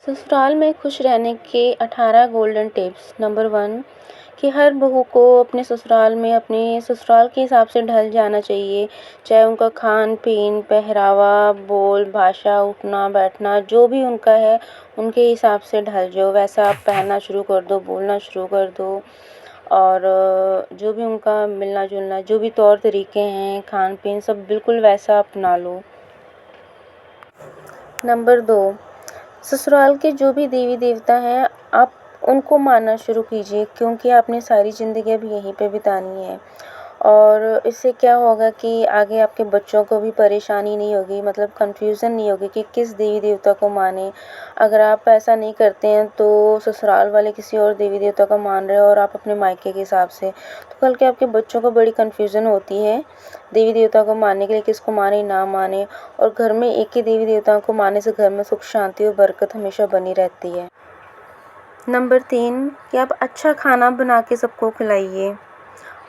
ससुराल में खुश रहने के 18 गोल्डन टिप्स। नंबर 1 कि हर बहू को अपने ससुराल में अपने ससुराल के हिसाब से ढल जाना चाहिए। चाहे उनका खान-पीन, पहरावा, बोल, भाषा, उठना, बैठना जो भी उनका है, उनके हिसाब से ढल जाओ। वैसा आप पहनना शुरू कर दो, बोलना शुरू कर दो और जो भी उनका मिलना-जुलना, जो भी तौर तरीके हैं, खान-पीन सब बिल्कुल वैसा अपना लो। नंबर 2 ससुराल के जो भी देवी-देवता हैं, आप उनको मानना शुरू कीजिए क्योंकि आपने सारी ज़िंदगी अब यहीं पे बितानी है। और इससे क्या होगा कि आगे आपके बच्चों को भी परेशानी नहीं होगी, मतलब कन्फ्यूज़न नहीं होगी कि किस देवी-देवता को मानें। अगर आप ऐसा नहीं करते हैं तो ससुराल वाले किसी और देवी-देवता को मान रहे हो और आप अपने मायके के हिसाब से, तो कल के आपके बच्चों को बड़ी कन्फ्यूज़न होती है देवी-देवता को मानने के लिए, किसको माने ना माने। और घर में एक ही देवी-देवताओं को मानने से घर में सुख, शांति और बरकत हमेशा बनी रहती है। नंबर 3 कि आप अच्छा खाना बना के सबको खिलाइए।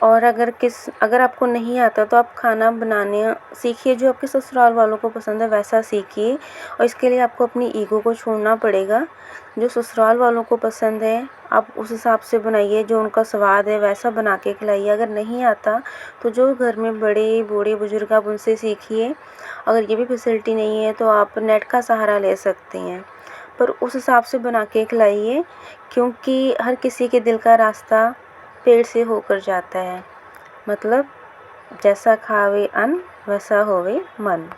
और अगर आपको नहीं आता तो आप खाना बनाने सीखिए, जो आपके ससुराल वालों को पसंद है वैसा सीखिए। और इसके लिए आपको अपनी ईगो को छोड़ना पड़ेगा। जो ससुराल वालों को पसंद है आप उस हिसाब से बनाइए, जो उनका स्वाद है वैसा बना के खिलाइए। अगर नहीं आता तो जो घर में बड़े बूढ़े बुजुर्ग आप उनसे सीखिए। अगर ये भी फैसिलिटी नहीं है तो आप नेट का सहारा ले सकती हैं, पर उस हिसाब से बना के खिलाइए क्योंकि हर किसी के दिल का रास्ता पेट से होकर जाता है। मतलब जैसा खावे अन्न वैसा होवे मन।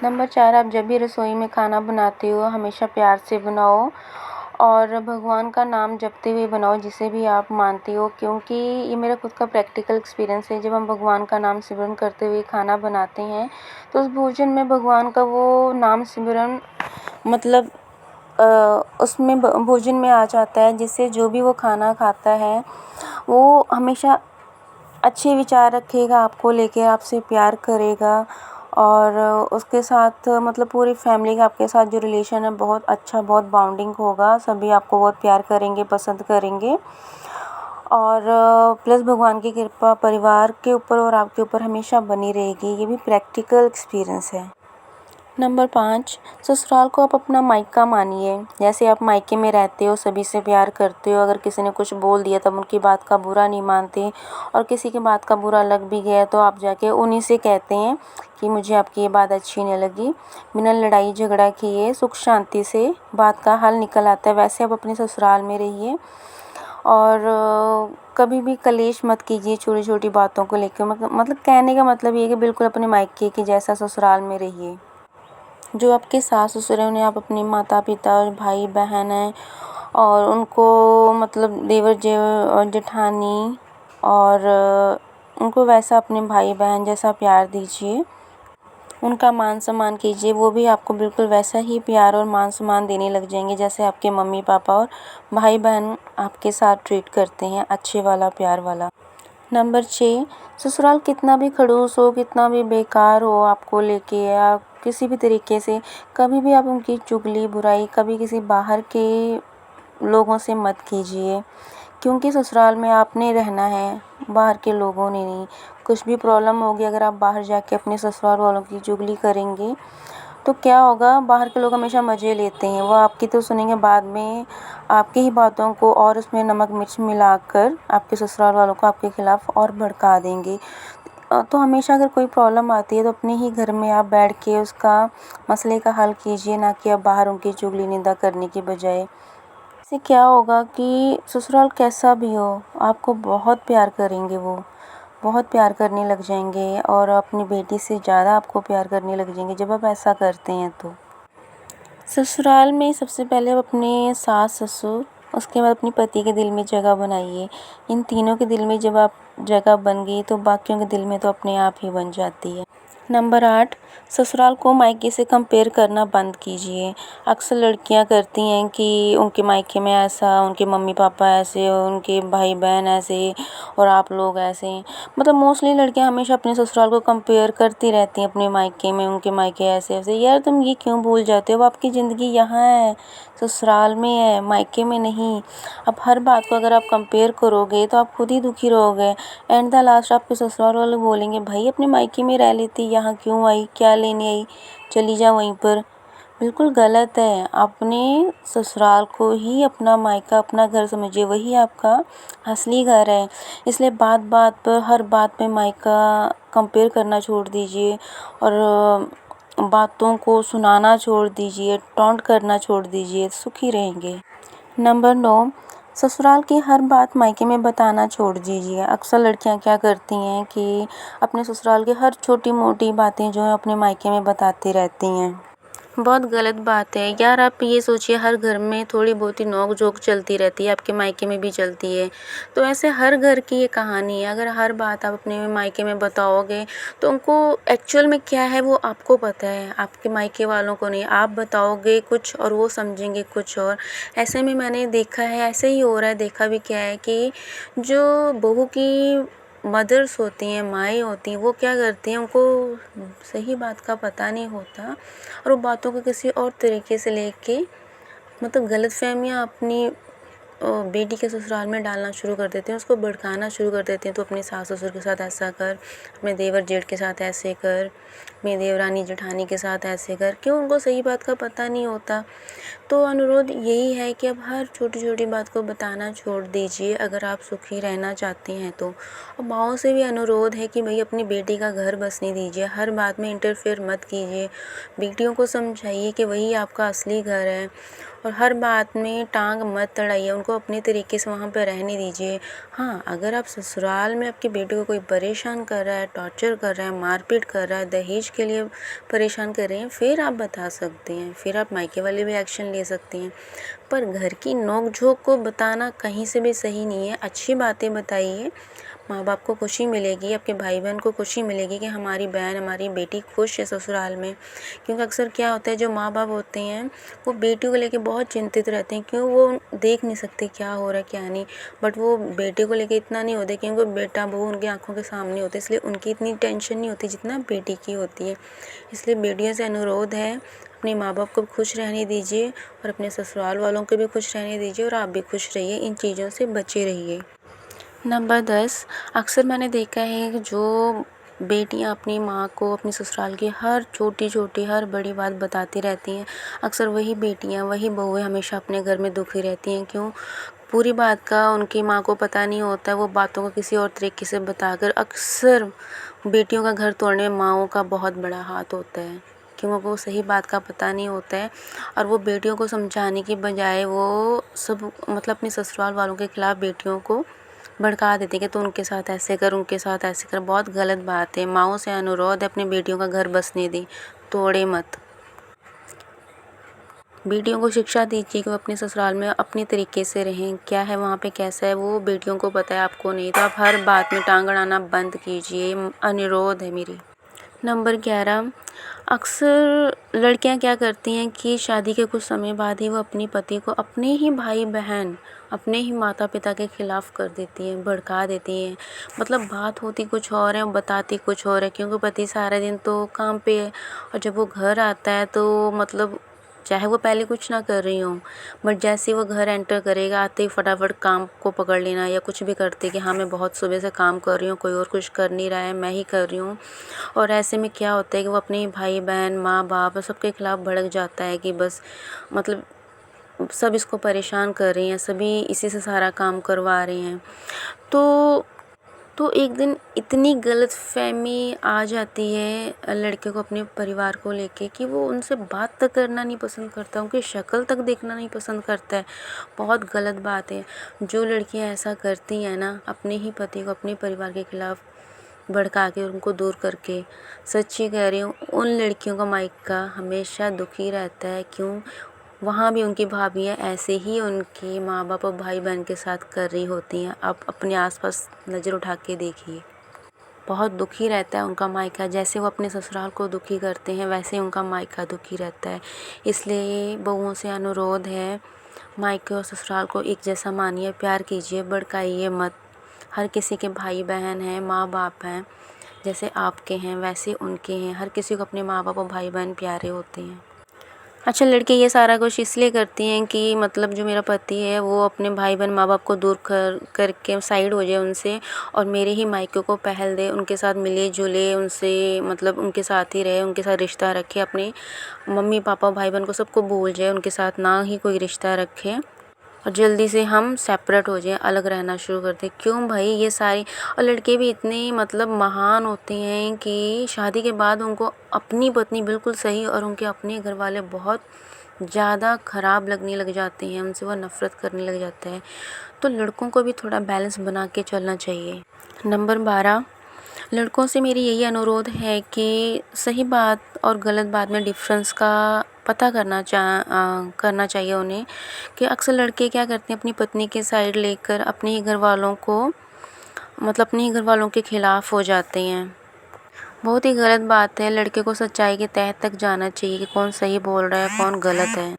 नंबर 4 आप जब भी रसोई में खाना बनाते हो हमेशा प्यार से बनाओ और भगवान का नाम जपते हुए बनाओ, जिसे भी आप मानते हो। क्योंकि ये मेरा खुद का प्रैक्टिकल एक्सपीरियंस है, जब हम भगवान का नाम सिमरन करते हुए खाना बनाते हैं तो उस भोजन में भगवान का वो नाम सिमरन मतलब उसमें भोजन में आ जाता है, जिससे जो भी वो खाना खाता है वो हमेशा अच्छे विचार रखेगा आपको लेके, आपसे प्यार करेगा। और उसके साथ मतलब पूरी फैमिली का आपके साथ जो रिलेशन है बहुत अच्छा, बहुत बॉन्डिंग होगा। सभी आपको बहुत प्यार करेंगे, पसंद करेंगे। और प्लस भगवान की कृपा परिवार के ऊपर और आपके ऊपर हमेशा बनी रहेगी। ये भी प्रैक्टिकल एक्सपीरियंस है। नंबर 5 ससुराल को आप अपना मायका मानिए। जैसे आप मायके में रहते हो, सभी से प्यार करते हो। अगर किसी ने कुछ बोल दिया तब उनकी बात का बुरा नहीं मानते, और किसी की बात का बुरा लग भी गया तो आप जाके उन्हीं से कहते हैं कि मुझे आपकी ये बात अच्छी नहीं लगी। बिना लड़ाई झगड़ा किए सुख शांति से बात का हल निकल आता है। वैसे आप अपने ससुराल में रहिए और कभी भी कलेश मत कीजिए छोटी छोटी बातों को लेकर। मतलब कहने का मतलब ये है कि बिल्कुल अपने मायके के जैसा ससुराल में रहिए। जो आपके सास ससुर हैं उन्हें आप अपने माता पिता और भाई बहन हैं और उनको मतलब देवर जेठानी और उनको वैसा अपने भाई बहन जैसा प्यार दीजिए। उनका मान सम्मान कीजिए, वो भी आपको बिल्कुल वैसा ही प्यार और मान सम्मान देने लग जाएंगे जैसे आपके मम्मी पापा और भाई बहन आपके साथ ट्रीट करते हैं, अच्छे वाला प्यार वाला। नंबर 6 ससुराल कितना भी खड़ूस हो, कितना भी बेकार हो आपको लेके, या किसी भी तरीके से कभी भी आप उनकी चुगली बुराई कभी किसी बाहर के लोगों से मत कीजिए। क्योंकि ससुराल में आपने रहना है, बाहर के लोगों ने नहीं। कुछ भी प्रॉब्लम होगी अगर आप बाहर जाके अपने ससुराल वालों की चुगली करेंगे तो क्या होगा, बाहर के लोग हमेशा मज़े लेते हैं, वो आपकी तो सुनेंगे, बाद में आपकी ही बातों को और उसमें नमक मिर्च मिलाकर आपके ससुराल वालों को आपके खिलाफ़ और भड़का देंगे। तो हमेशा अगर कोई प्रॉब्लम आती है तो अपने ही घर में आप बैठ के उसका मसले का हल कीजिए, ना कि आप बाहर उनकी चुगली निंदा करने की बजाय। इससे क्या होगा कि ससुराल कैसा भी हो आपको बहुत प्यार करेंगे, वो बहुत प्यार करने लग जाएंगे और अपनी बेटी से ज़्यादा आपको प्यार करने लग जाएंगे जब आप ऐसा करते हैं। तो ससुराल में सबसे पहले आप अपने सास ससुर, उसके बाद अपने पति के दिल में जगह बनाइए। इन तीनों के दिल में जब आप जगह बन गई तो बाकियों के दिल में तो अपने आप ही बन जाती है। नंबर 8 ससुराल को मायके से कंपेयर करना बंद कीजिए। अक्सर लड़कियां करती हैं कि उनके मायके में ऐसा, उनके मम्मी पापा ऐसे, उनके भाई बहन ऐसे और आप लोग ऐसे हैं। मतलब मोस्टली लड़कियां हमेशा अपने ससुराल को कंपेयर करती रहती हैं अपने मायके में, उनके मायके ऐसे ऐसे। यार तुम ये क्यों भूल जाते हो, आपकी ज़िंदगी यहाँ है, ससुराल में है, मायके में नहीं। अब हर बात को अगर आप कंपेयर करोगे तो आप खुद ही दुखी रहोगे। एंड द लास्ट आपके ससुराल वाले बोलेंगे भाई अपने मायके में रह लेती, यहाँ क्यों आई, क्या लेने आई, चली जा वहीं पर। बिल्कुल गलत है। अपने ससुराल को ही अपना मायका, अपना घर समझिए, वही आपका असली घर है। इसलिए बात-बात पर, हर बात पे मायका कंपेयर करना छोड़ दीजिए और बातों को सुनाना छोड़ दीजिए, टॉन्ट करना छोड़ दीजिए, सुखी रहेंगे। नंबर 9, ससुराल की हर बात मायके में बताना छोड़ दीजिए। अक्सर लड़कियां क्या करती हैं कि अपने ससुराल की हर छोटी-मोटी बातें जो है अपने मायके में बताती रहती हैं। बहुत गलत बात है यार। आप ये सोचिए, हर घर में थोड़ी बहुत ही नोक-झोंक चलती रहती है, आपके मायके में भी चलती है। तो ऐसे हर घर की ये कहानी है। अगर हर बात आप अपने मायके में बताओगे तो उनको एक्चुअल में क्या है वो आपको पता है, आपके मायके वालों को नहीं। आप बताओगे कुछ और वो समझेंगे कुछ और। ऐसे में मैंने देखा है, ऐसे ही हो रहा है। देखा भी क्या है कि जो बहू की मदर्स होती हैं, माएँ होती हैं, वो क्या करती हैं, उनको सही बात का पता नहीं होता और वो बातों को किसी और तरीके से लेके मतलब गलतफ़हमियाँ अपनी बेटी के ससुराल में डालना शुरू कर देते हैं, उसको भड़काना शुरू कर देते हैं। तो अपने सास-ससुर के साथ ऐसा कर, अपने देवर-जेठ के साथ ऐसे कर, अपनी देवरानी-जेठानी के साथ ऐसे कर। क्यों? उनको सही बात का पता नहीं होता। तो अनुरोध यही है कि अब हर छोटी-छोटी बात को बताना छोड़ दीजिए, अगर आप सुखी रहना चाहती हैं तो। और माँओं से भी अनुरोध है कि भई अपनी बेटी का घर बसने दीजिए, हर बात में इंटरफेयर मत कीजिए। बेटियों को समझाइए कि वही आपका असली घर है और हर बात में टांग मत अड़ाइए, उनको अपने तरीके से वहाँ पे रहने दीजिए। हाँ, अगर आप ससुराल में आपकी बेटी को कोई परेशान कर रहा है, टॉर्चर कर रहा है, मारपीट कर रहा है, दहेज के लिए परेशान कर रहे हैं, फिर आप बता सकती हैं, फिर आप मायके वाले भी एक्शन ले सकती हैं। पर घर की नोक-झोंक को बताना कहीं से भी सही नहीं है। अच्छी बातें बताइए, माँ-बाप को खुशी मिलेगी, आपके भाई-बहन को खुशी मिलेगी कि हमारी बहन, हमारी बेटी खुश है ससुराल में। क्योंकि अक्सर क्या होता है, जो माँ-बाप होते हैं वो बेटी को लेके बहुत चिंतित रहते हैं। क्यों? वो देख नहीं सकते क्या हो रहा है क्या नहीं, बट वो बेटे को लेके इतना नहीं होते क्योंकि बेटा बहू उनकी आँखों के सामने होते, इसलिए उनकी इतनी टेंशन नहीं होती जितना बेटी की होती है। इसलिए बेटियों से अनुरोध है, अपने माँ-बाप को खुश रहने दीजिए और अपने ससुराल वालों को भी खुश रहने दीजिए और आप भी खुश रहिए, इन चीज़ों से बचे रहिए। नंबर 10, अक्सर मैंने देखा है कि जो बेटियां अपनी माँ को अपनी ससुराल की हर छोटी-छोटी, हर बड़ी बात बताती रहती हैं, अक्सर वही बेटियां, वही बहुएँ हमेशा अपने घर में दुखी रहती हैं। क्यों? पूरी बात का उनकी माँ को पता नहीं होता है, वो बातों को किसी और तरीके से बताकर अक्सर बेटियों का घर तोड़ने में माँओं का बहुत बड़ा हाथ होता है। क्योंकि वो सही बात का पता नहीं होता है और वो बेटियों को समझाने की बजाय वो सब मतलब अपने ससुराल वालों के खिलाफ बेटियों को भड़का देते हैं कि तू उनके साथ ऐसे कर, उनके साथ ऐसे कर। बहुत गलत बात है। माँओं से अनुरोध है, अपनी बेटियों का घर बसने दें, तोड़े मत। बेटियों को शिक्षा दीजिए कि वो अपने ससुराल में अपने तरीके से रहें, क्या है वहाँ पे कैसा है वो बेटियों को पता है, आपको नहीं। तो आप हर बात में टांग अड़ाना बंद कीजिए, अनुरोध है मेरी। नंबर 11, अक्सर लड़कियां क्या करती हैं कि शादी के कुछ समय बाद ही वो अपने पति को अपने ही भाई-बहन, अपने ही माता-पिता के खिलाफ कर देती हैं, भड़का देती हैं। मतलब बात होती कुछ और है, बताती कुछ और है, क्योंकि पति सारा दिन तो काम पे है और जब वो घर आता है तो मतलब चाहे वो पहले कुछ ना कर रही हों, बट जैसे ही वो घर एंटर करेगा, आते ही फटाफट काम को पकड़ लेना या कुछ भी करते कि हाँ मैं बहुत सुबह से काम कर रही हूँ, कोई और कुछ कर नहीं रहा है, मैं ही कर रही हूँ। और ऐसे में क्या होता है कि वो अपने भाई-बहन, माँ-बाप सबके खिलाफ भड़क जाता है कि बस मतलब सब इसको परेशान कर रही हैं, सभी इसी से सारा काम करवा रहे हैं। तो एक दिन इतनी गलतफ़हमी आ जाती है लड़के को अपने परिवार को लेके कि वो उनसे बात तक करना नहीं पसंद करता, उनकी शक्ल तक देखना नहीं पसंद करता है। बहुत गलत बात है। जो लड़कियां ऐसा करती हैं ना, अपने ही पति को अपने परिवार के खिलाफ भड़का के उनको दूर करके, सच्ची कह रही हूँ, उन लड़कियों का मायका हमेशा दुखी रहता है। क्यों? वहाँ भी उनकी भाभियाँ ऐसे ही उनके माँ बाप और भाई बहन के साथ कर रही होती हैं। आप अपने आसपास नज़र उठा के देखिए, बहुत दुखी रहता है उनका मायका। जैसे वो अपने ससुराल को दुखी करते हैं वैसे उनका मायका दुखी रहता है। इसलिए बहुओं से अनुरोध है, मायके और ससुराल को एक जैसा मानिए, प्यार कीजिए, भड़काइए मत। हर किसी के भाई बहन हैं, माँ बाप हैं, जैसे आपके हैं वैसे उनके हैं। हर किसी को अपने माँ बाप और भाई बहन प्यारे होते हैं। अच्छा, लड़के ये सारा कुछ इसलिए करती हैं कि मतलब जो मेरा पति है वो अपने भाई-बहन, माँ-बाप को दूर करके साइड हो जाए उनसे और मेरे ही मायके को पहल दे, उनके साथ मिले-जुले, उनसे मतलब उनके साथ ही रहे, उनके साथ रिश्ता रखे, अपने मम्मी-पापा, भाई-बहन को सबको भूल जाए, उनके साथ ना ही कोई रिश्ता रखे और जल्दी से हम सेपरेट हो जाएँ, अलग रहना शुरू कर दें। क्यों भाई ये सारी। और लड़के भी इतने मतलब महान होते हैं कि शादी के बाद उनको अपनी पत्नी बिल्कुल सही और उनके अपने घरवाले बहुत ज़्यादा ख़राब लगने लग जाते हैं, उनसे वो नफ़रत करने लग जाते हैं। तो लड़कों को भी थोड़ा बैलेंस बना के चलना चाहिए। नंबर 12, लड़कों से मेरी यही अनुरोध है कि सही बात और गलत बात में डिफ़रेंस का पता करना चाहिए उन्हें, कि अक्सर लड़के क्या करते हैं अपनी पत्नी की साइड लेकर अपने ही घरवालों को मतलब अपने ही घरवालों के खिलाफ़ हो जाते हैं। बहुत ही गलत बात है, लड़के को सच्चाई की तह तक जाना चाहिए कि कौन सही बोल रहा है, कौन गलत है।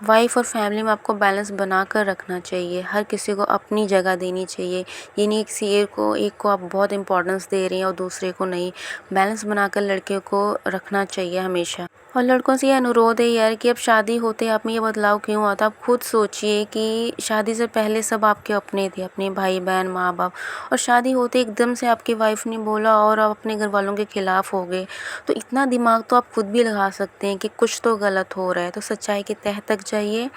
वाइफ और फैमिली में आपको बैलेंस बना कर रखना चाहिए, हर किसी को अपनी जगह देनी चाहिए। ये नहीं किसी एक को आप बहुत इम्पोर्टेंस दे रही हैं और दूसरे को नहीं। बैलेंस बनाकर लड़के को रखना चाहिए हमेशा। और लड़कों से ये अनुरोध है यार कि अब शादी होते आप में ये बदलाव क्यों आता। आप खुद सोचिए कि शादी से पहले सब आपके अपने थे, अपने भाई बहन, माँ बाप, और शादी होते एकदम से आपकी वाइफ ने बोला और आप अपने घर वालों के खिलाफ़ हो गए। तो इतना दिमाग तो आप खुद भी लगा सकते हैं कि कुछ तो गलत हो रहा है। तो सच्चाई की तह तक जाइए,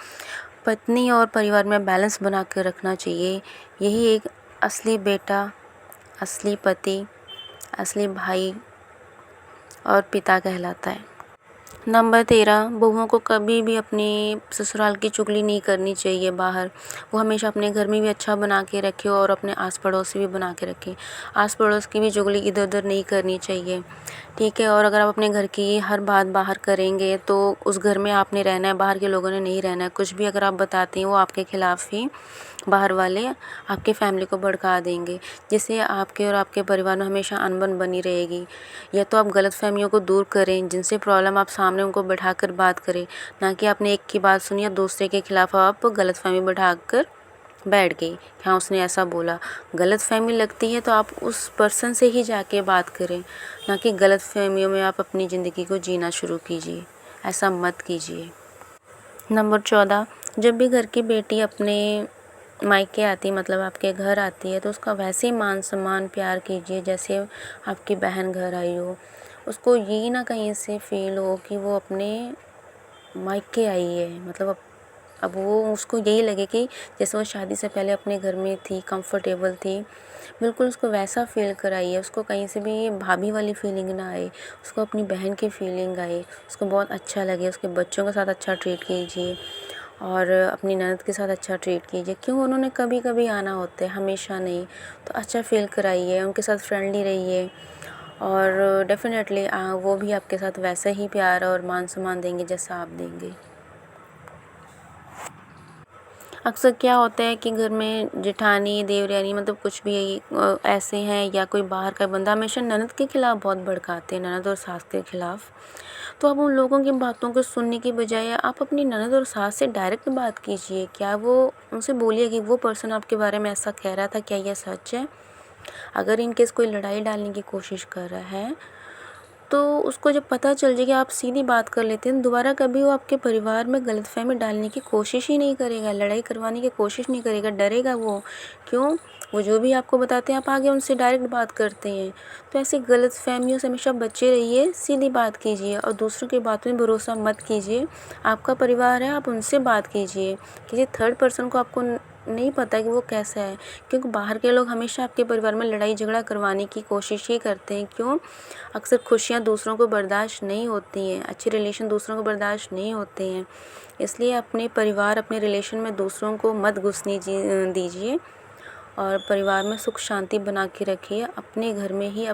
पत्नी और परिवार में बैलेंस बना कर रखना चाहिए। यही एक असली बेटा, असली पति, असली भाई और पिता कहलाता है। नंबर 13, बहुओं को कभी भी अपने ससुराल की चुगली नहीं करनी चाहिए बाहर। वो हमेशा अपने घर में भी अच्छा बना के रखे और अपने आस पड़ोस भी बना के रखे। आस पड़ोस की भी चुगली इधर उधर नहीं करनी चाहिए, ठीक है। और अगर आप अपने घर की हर बात बाहर करेंगे तो उस घर में आपने रहना है, बाहर के लोगों ने नहीं रहना है। कुछ भी अगर आप बताते हैं वो आपके खिलाफ़ ही बाहर वाले आपके फैमिली को भड़का देंगे, जिससे आपके और आपके परिवार में हमेशा अनबन बनी रहेगी। या तो आप गलतफ़हमियों को दूर करें, जिनसे प्रॉब्लम आप सामने उनको बैठाकर बात करें, ना कि आपने एक की बात सुनी और दूसरे के खिलाफ़ आप गलतफ़हमी बैठाकर बैठ गई कि हाँ उसने ऐसा बोला। गलतफ़हमी लगती है तो आप उस पर्सन से ही जाके बात करें, ना कि गलतफ़हमियों में आप अपनी ज़िंदगी को जीना शुरू कीजिए। ऐसा मत कीजिए। नंबर 14, जब भी घर की बेटी अपने मायके आती मतलब आपके घर आती है तो उसका वैसे ही मान सम्मान प्यार कीजिए जैसे आपकी बहन घर आई हो। उसको ये ना कहीं से फ़ील हो कि वो अपने मायके आई है, मतलब अब वो उसको यही लगे कि जैसे वो शादी से पहले अपने घर में थी, कंफर्टेबल थी, बिल्कुल उसको वैसा फ़ील कराइए। उसको कहीं से भी भाभी वाली फ़ीलिंग ना आए, उसको अपनी बहन की फ़ीलिंग आए, उसको बहुत अच्छा लगे। उसके बच्चों के साथ अच्छा ट्रीट कीजिए और अपनी ननद के साथ अच्छा ट्रीट कीजिए। क्यों, उन्होंने कभी कभी आना होता है, हमेशा नहीं। तो अच्छा फ़ील कराइए, उनके साथ फ्रेंडली रहिए और डेफ़िनेटली वो भी आपके साथ वैसा ही प्यार और मान सम्मान देंगे जैसा आप देंगे। अक्सर क्या होता है कि घर में जेठानी, देवरानी मतलब कुछ भी ऐसे हैं या कोई बाहर का बंदा हमेशा ननद के खिलाफ़ बहुत भड़काते हैं, ननद और सास के खिलाफ़। तो आप उन लोगों की बातों को सुनने की बजाय आप अपनी ननद और सास से डायरेक्ट बात कीजिए। क्या वो उनसे बोलिए कि वो पर्सन आपके बारे में ऐसा कह रहा था, क्या यह सच है? अगर इन केस कोई लड़ाई डालने की कोशिश कर रहा है तो उसको जब पता चल जाए कि आप सीधी बात कर लेते हैं, दोबारा कभी वो आपके परिवार में गलतफ़हमी डालने की कोशिश ही नहीं करेगा, लड़ाई करवाने की कोशिश नहीं करेगा, डरेगा वो। क्यों? वो जो भी आपको बताते हैं आप आगे उनसे डायरेक्ट बात करते हैं। तो ऐसी गलतफ़हमियों से हमेशा बचे रहिए, सीधी बात कीजिए और दूसरों की बातों में भरोसा मत कीजिए। आपका परिवार है, आप उनसे बात कीजिए। किसी थर्ड पर्सन को आपको नहीं पता कि वो कैसा है, क्योंकि बाहर के लोग हमेशा आपके परिवार में लड़ाई झगड़ा करवाने की कोशिश ही करते हैं। क्यों? अक्सर खुशियाँ दूसरों को बर्दाश्त नहीं होती हैं, अच्छे रिलेशन दूसरों को बर्दाश्त नहीं होते हैं। इसलिए अपने परिवार, अपने रिलेशन में दूसरों को मत घुसने दीजिए और परिवार में सुख शांति बना के रखिए। अपने घर में ही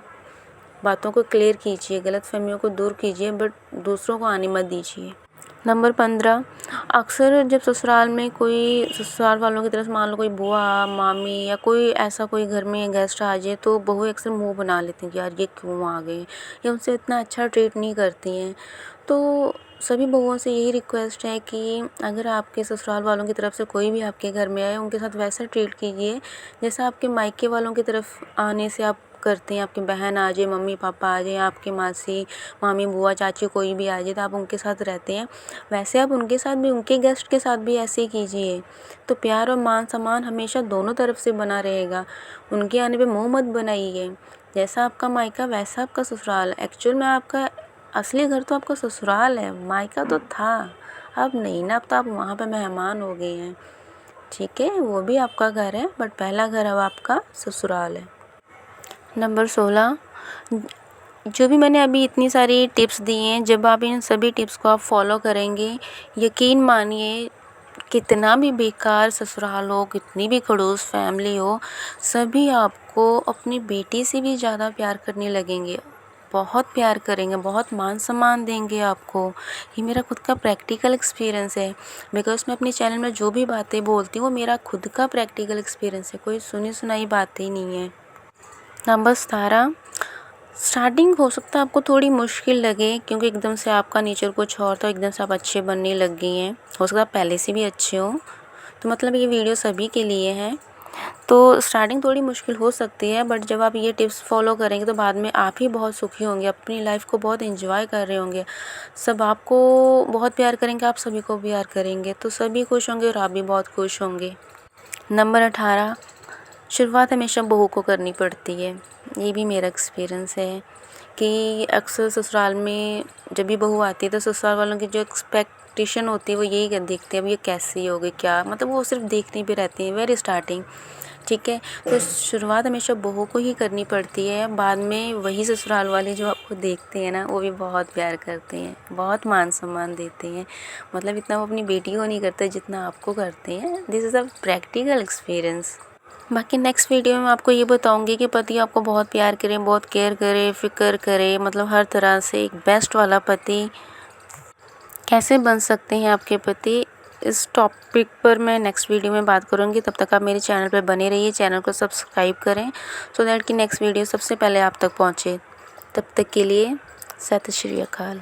बातों को क्लियर कीजिए, गलतफ़हमियों को दूर कीजिए, बट दूसरों को आने मत दीजिए। नंबर 15, अक्सर जब ससुराल में कोई ससुराल वालों की तरफ से मान लो कोई बुआ, मामी या कोई ऐसा कोई घर में गेस्ट आ जाए तो बहुएं अक्सर मुँह बना लेती हैं कि यार ये क्यों आ गए, या उनसे इतना अच्छा ट्रीट नहीं करती हैं। तो सभी बहुओं से यही रिक्वेस्ट है कि अगर आपके ससुराल वालों की तरफ से कोई भी आपके घर में आए, उनके साथ वैसा ट्रीट कीजिए जैसा आपके मायके वालों की तरफ आने से आप करते हैं, आपकी बहन आ जाए, मम्मी पापा आ जाए, आपकी मासी मामी बुआ चाची कोई भी आ जाए तो आप उनके साथ रहते हैं, वैसे आप उनके साथ भी, उनके गेस्ट के साथ भी ऐसे ही कीजिए। तो प्यार और मान सम्मान हमेशा दोनों तरफ से बना रहेगा। उनके आने पे मुँह मत बनाइए। जैसा आपका मायका वैसा आपका ससुराल। एक्चुअल में आपका असली घर तो आपका ससुराल है, मायका तो था, अब नहीं ना, अब तो आप वहाँ पे मेहमान हो गए हैं। ठीक है, वो भी आपका घर है, बट पहला घर अब आपका ससुराल है। नंबर 16, जो भी मैंने अभी इतनी सारी टिप्स दी हैं, जब आप इन सभी टिप्स को आप फॉलो करेंगे, यकीन मानिए कितना भी बेकार ससुराल हो, कितनी भी खड़ूस फैमिली हो, सभी आपको अपनी बेटी से भी ज़्यादा प्यार करने लगेंगे, बहुत प्यार करेंगे, बहुत मान सम्मान देंगे आपको। ये मेरा खुद का प्रैक्टिकल एक्सपीरियंस है, बिकॉज मैं अपने चैनल में जो भी बातें बोलती हूँ वो मेरा खुद का प्रैक्टिकल एक्सपीरियंस है, कोई सुनी सुनाई बातें ही नहीं है। नंबर 17, स्टार्टिंग हो सकता है आपको थोड़ी मुश्किल लगे, क्योंकि एकदम से आपका नेचर कुछ और था, एकदम से आप अच्छे बनने लग गई हैं, हो सकता है पहले से भी अच्छे हो, तो मतलब ये वीडियो सभी के लिए है। तो स्टार्टिंग थोड़ी मुश्किल हो सकती है, बट जब आप ये टिप्स फॉलो करेंगे तो बाद में आप ही बहुत सुखी होंगे, अपनी लाइफ को बहुत एंजॉय कर रहे होंगे, सब आपको बहुत प्यार करेंगे, आप सभी को प्यार करेंगे, तो सभी खुश होंगे और आप भी बहुत खुश होंगे। नंबर 18, शुरुआत हमेशा बहू को करनी पड़ती है। ये भी मेरा एक्सपीरियंस है कि अक्सर ससुराल में जब भी बहू आती है तो ससुराल वालों की जो एक्सपेक्टेशन होती है वो यही देखते हैं, अब ये कैसी होगी, क्या मतलब, वो सिर्फ देखने पे रहती हैं वेरी स्टार्टिंग। ठीक है, तो शुरुआत हमेशा बहू को ही करनी पड़ती है, बाद में वही ससुराल वाले जो आपको देखते हैं ना, वो भी बहुत प्यार करते हैं, बहुत मान सम्मान देते हैं, मतलब इतना वो अपनी बेटी को नहीं करते जितना आपको करते हैं। This is a practical experience. बाकी नेक्स्ट वीडियो में आपको ये बताऊंगी कि पति आपको बहुत प्यार करे, बहुत केयर करे, फिक्र करे, मतलब हर तरह से एक बेस्ट वाला पति कैसे बन सकते हैं आपके पति। इस टॉपिक पर मैं नेक्स्ट वीडियो में बात करूंगी। तब तक आप मेरे चैनल पर बने रहिए, चैनल को सब्सक्राइब करें सो दैट कि नेक्स्ट वीडियो सबसे पहले आप तक पहुंचे। तब तक के लिए सत श्री अकाल।